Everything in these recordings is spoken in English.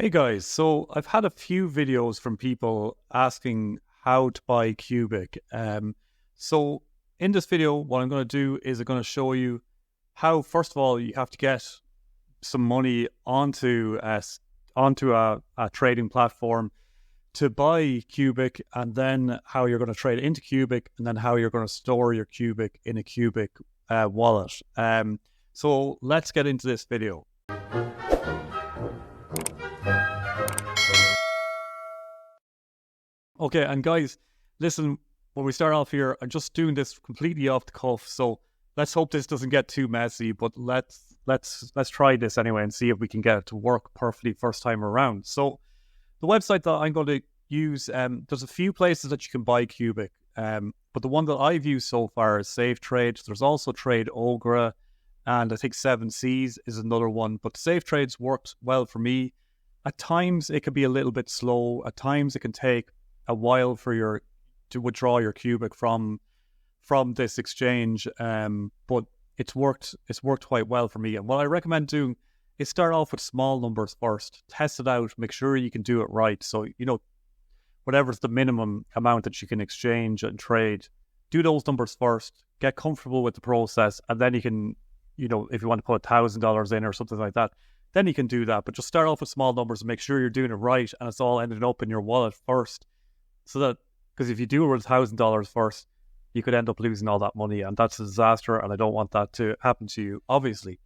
Hey guys, so I've had a few videos from people asking how to buy QUBIC. So in this video, what I'm going to do is I'm going to show you how, first of all, you have to get some money onto a trading platform to buy QUBIC, and then how you're going to trade into QUBIC, and then how you're going to store your QUBIC in a QUBIC wallet. So let's get into this video. Okay, and guys, listen, when we start off here, I'm just doing this completely off the cuff, so let's hope this doesn't get too messy, but let's try this anyway and see if we can get it to work perfectly first time around. So the website that I'm going to use, there's a few places that you can buy QUBIC, but the one that I've used so far is SafeTrade. There's also Trade Ogra, and I think 7Cs is another one, but SafeTrade's worked well for me. At times it can be a little bit slow. At times it can take a while for to withdraw your QUBIC from this exchange, but it's worked quite well for me. And what I recommend doing is start off with small numbers first, test it out, make sure you can do it right. So whatever's the minimum amount that you can exchange and trade, do those numbers first, get comfortable with the process, and then you can, if you want to put $1,000 in or something like that, then you can do that. But just start off with small numbers and make sure you're doing it right, and it's all ending up in your wallet first. So that, because if you do it with $1,000 first, you could end up losing all that money, and that's a disaster, and I don't want that to happen to you, obviously.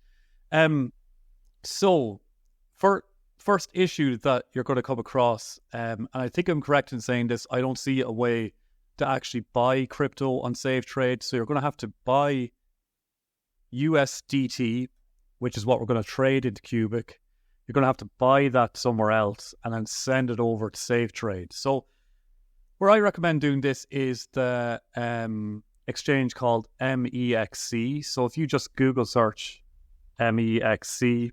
So, first issue that you're going to come across, and I think I'm correct in saying this, I don't see a way to actually buy crypto on SafeTrade, so you're going to have to buy USDT, which is what we're going to trade into QUBIC. You're going to have to buy that somewhere else and then send it over to SafeTrade. So where I recommend doing this is the exchange called MEXC. So if you just Google search MEXC,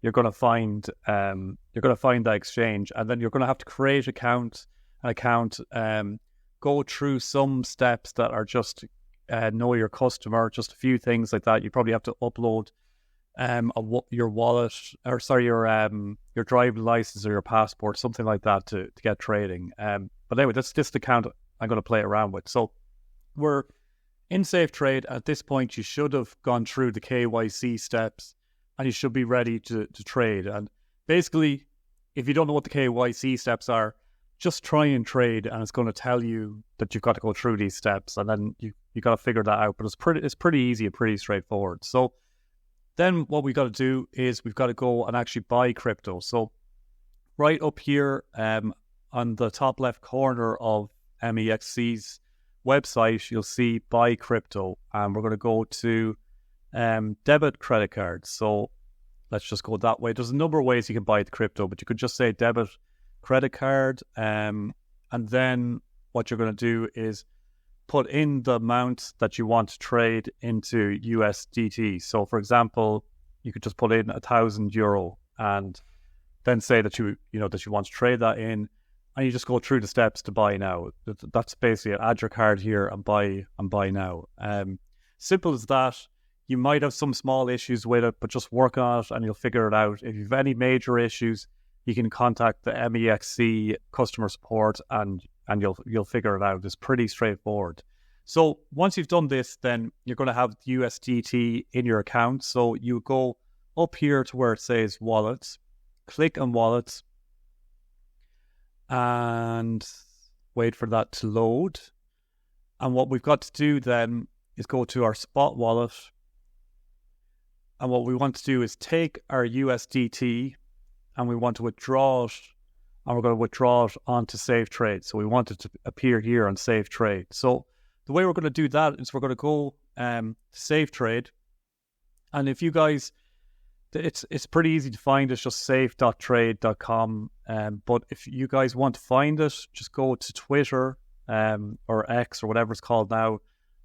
you're going to find that exchange, and then you're going to have to create an account, go through some steps that are just know your customer, just a few things like that. You probably have to upload your wallet, or sorry, your driving license or your passport, something like that to get trading. But anyway, that's just the account I'm going to play around with. So we're in SafeTrade. At this point, you should have gone through the KYC steps, and you should be ready to trade. And basically, if you don't know what the KYC steps are, just try and trade, and it's going to tell you that you've got to go through these steps, and then you got to figure that out. But it's pretty easy and pretty straightforward. So then what we got to do is we've got to go and actually buy crypto. So right up here on the top left corner of MEXC's website, you'll see buy crypto, and we're going to go to debit credit cards. So let's just go that way. There's a number of ways you can buy the crypto, but you could just say debit credit card, and then what you're going to do is put in the amount that you want to trade into USDT. So for example, you could just put in €1,000 and then say that you want to trade that in, and you just go through the steps to buy now. That's basically it. Add your card here and buy now. Simple as that. You might have some small issues with it, but just work on it and you'll figure it out. If you have any major issues, you can contact the MEXC customer support and you'll figure it out. It's pretty straightforward. So once you've done this, then you're going to have USDT in your account. So you go up here to where it says wallets, click on wallets, and wait for that to load. And what we've got to do then is go to our spot wallet. And what we want to do is take our USDT and we want to withdraw it, and we're going to withdraw it onto SafeTrade. So we want it to appear here on SafeTrade. So the way we're going to do that is we're going to go to SafeTrade. And if you guys, it's pretty easy to find. It's just safe.trade.com. But if you guys want to find it, just go to Twitter or X or whatever it's called now.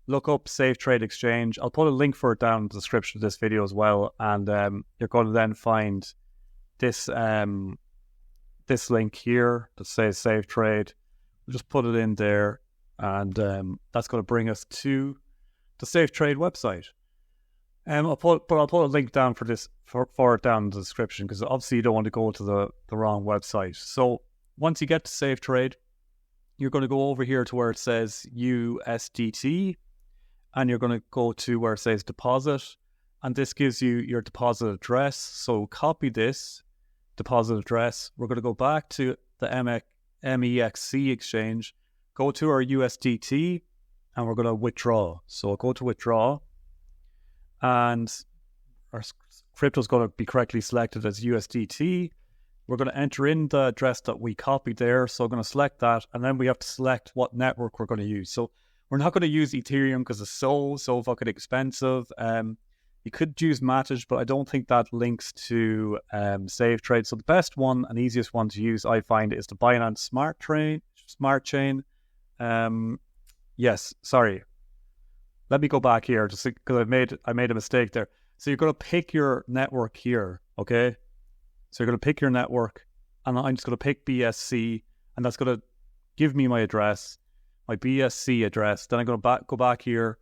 Look up SafeTrade Exchange. I'll put a link for it down in the description of this video as well. And you're going to then find this link here that says SafeTrade. We'll just put it in there, and that's going to bring us to the SafeTrade website. I'll put a link down for this for it down in the description, because obviously you don't want to go to the wrong website. So once you get to Safe Trade, you're going to go over here to where it says USDT, and you're going to go to where it says deposit, and this gives you your deposit address. So copy this deposit address. We're going to go back to the MEXC exchange, go to our USDT, and we're going to withdraw. So go to withdraw, and our crypto is going to be correctly selected as USDT. We're going to enter in the address that we copied there. So I'm going to select that, and then we have to select what network we're going to use. So we're not going to use Ethereum because it's so fucking expensive. You could use Matic, but I don't think that links to Safe Trade. So the best one and easiest one to use, I find, is the Binance Smart Chain. Yes, sorry. Let me go back here just because I made a mistake there. So you're going to pick your network here, okay? So you're going to pick your network, and I'm just going to pick BSC, and that's going to give me my address, my BSC address. Then I'm going to go back here.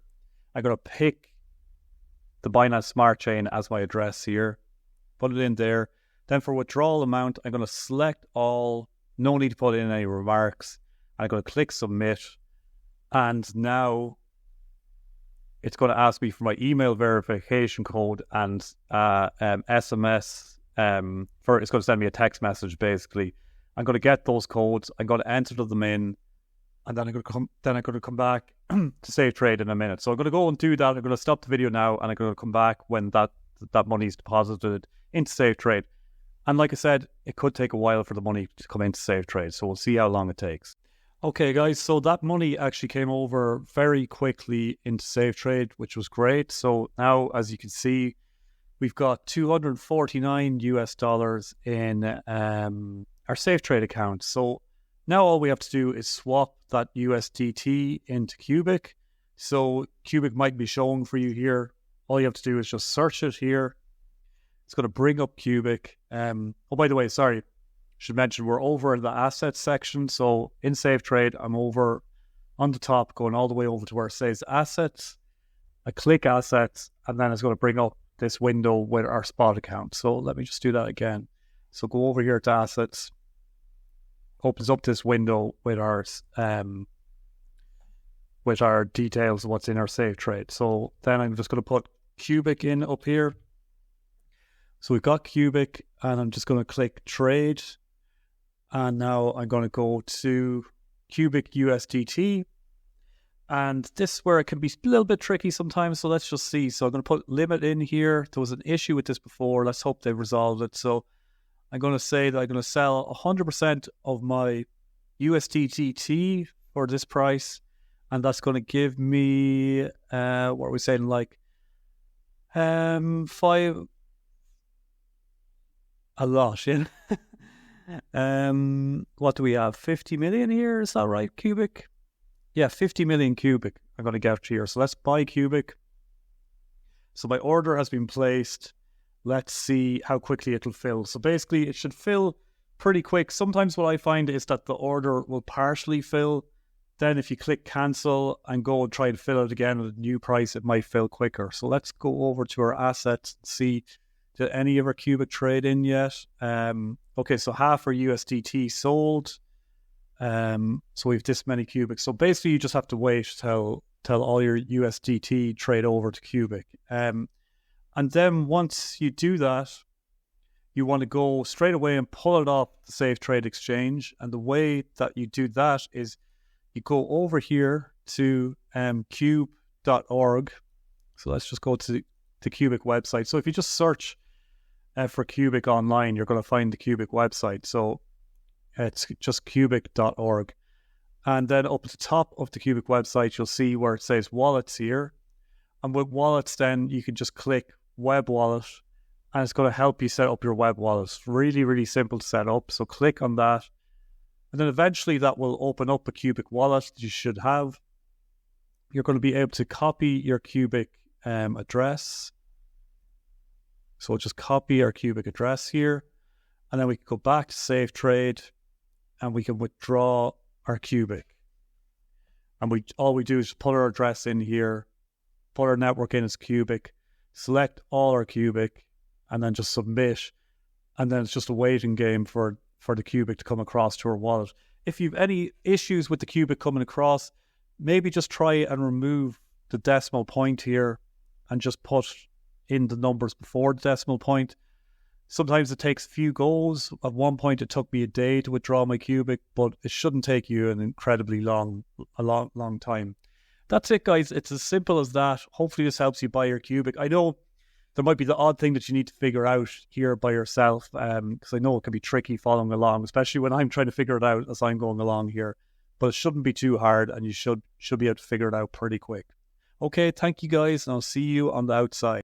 I'm going to pick the Binance Smart Chain as my address here, put it in there. Then for withdrawal amount, I'm going to select all, no need to put in any remarks. I'm going to click submit, and now it's going to ask me for my email verification code and SMS. It's going to send me a text message. Basically, I'm going to get those codes. I'm going to enter them in, and then I'm going to come back to Safe Trade in a minute. So I'm going to go and do that. I'm going to stop the video now, and I'm going to come back when that money is deposited into Safe Trade. And like I said, it could take a while for the money to come into Safe Trade. So we'll see how long it takes. Okay, guys, so that money actually came over very quickly into Safe Trade, which was great. So now, as you can see, we've got $249 in our Safe Trade account. So now all we have to do is swap that USDT into QUBIC. So QUBIC might be shown for you here. All you have to do is just search it here. It's going to bring up QUBIC. Oh, by the way, sorry. Should mention we're over in the assets section. So in Safe Trade, I'm over on the top, going all the way over to where it says assets. I click assets, and then it's going to bring up this window with our spot account. So let me just do that again. So go over here to assets, opens up this window with our details of what's in our Safe Trade. So then I'm just going to put QUBIC in up here. So we've got QUBIC, and I'm just going to click trade. And now I'm going to go to QUBIC USDT. And this is where it can be a little bit tricky sometimes. So let's just see. So I'm going to put limit in here. There was an issue with this before. Let's hope they've resolved it. So I'm going to say that I'm going to sell 100% of my USDT for this price. And that's going to give me, what are we saying, like, a lot, yeah. What do we have? 50 million here, is that right, QUBIC? Yeah, 50 million QUBIC I'm going to get here. So let's buy QUBIC. So my order has been placed. Let's see how quickly it'll fill. So basically it should fill pretty quick. Sometimes what I find is that the order will partially fill. Then if you click cancel and go and try to fill it again at a new price, it might fill quicker. So let's go over to our assets and see, did any of our QUBIC trade in yet? Okay, so half our USDT sold. So we have this many QUBIC. So basically you just have to wait till all your USDT trade over to QUBIC. And then once you do that, you want to go straight away and pull it off the Safe Trade exchange. And the way that you do that is you go over here to cube.org. So let's just go to the QUBIC website. So if you just search for QUBIC online, you're going to find the QUBIC website. So it's just QUBIC.org. And then up at the top of the QUBIC website, you'll see where it says wallets here. And with wallets, then you can just click web wallet, and it's going to help you set up your web wallet. It's really, really simple to set up. So click on that. And then eventually that will open up a QUBIC wallet that you should have. You're going to be able to copy your QUBIC address. So we'll just copy our QUBIC address here. And then we can go back to Safe Trade and we can withdraw our QUBIC. And all we do is put our address in here, put our network in as QUBIC, select all our QUBIC, and then just submit. And then it's just a waiting game for the QUBIC to come across to our wallet. If you've any issues with the QUBIC coming across, maybe just try and remove the decimal point here and just put in the numbers before the decimal point. Sometimes it takes a few goes. At one point, it took me a day to withdraw my QUBIC, but it shouldn't take you an incredibly long time. That's it, guys. It's as simple as that. Hopefully, this helps you buy your QUBIC. I know there might be the odd thing that you need to figure out here by yourself, because I know it can be tricky following along, especially when I'm trying to figure it out as I'm going along here. But it shouldn't be too hard, and you should be able to figure it out pretty quick. Okay, thank you guys, and I'll see you on the outside.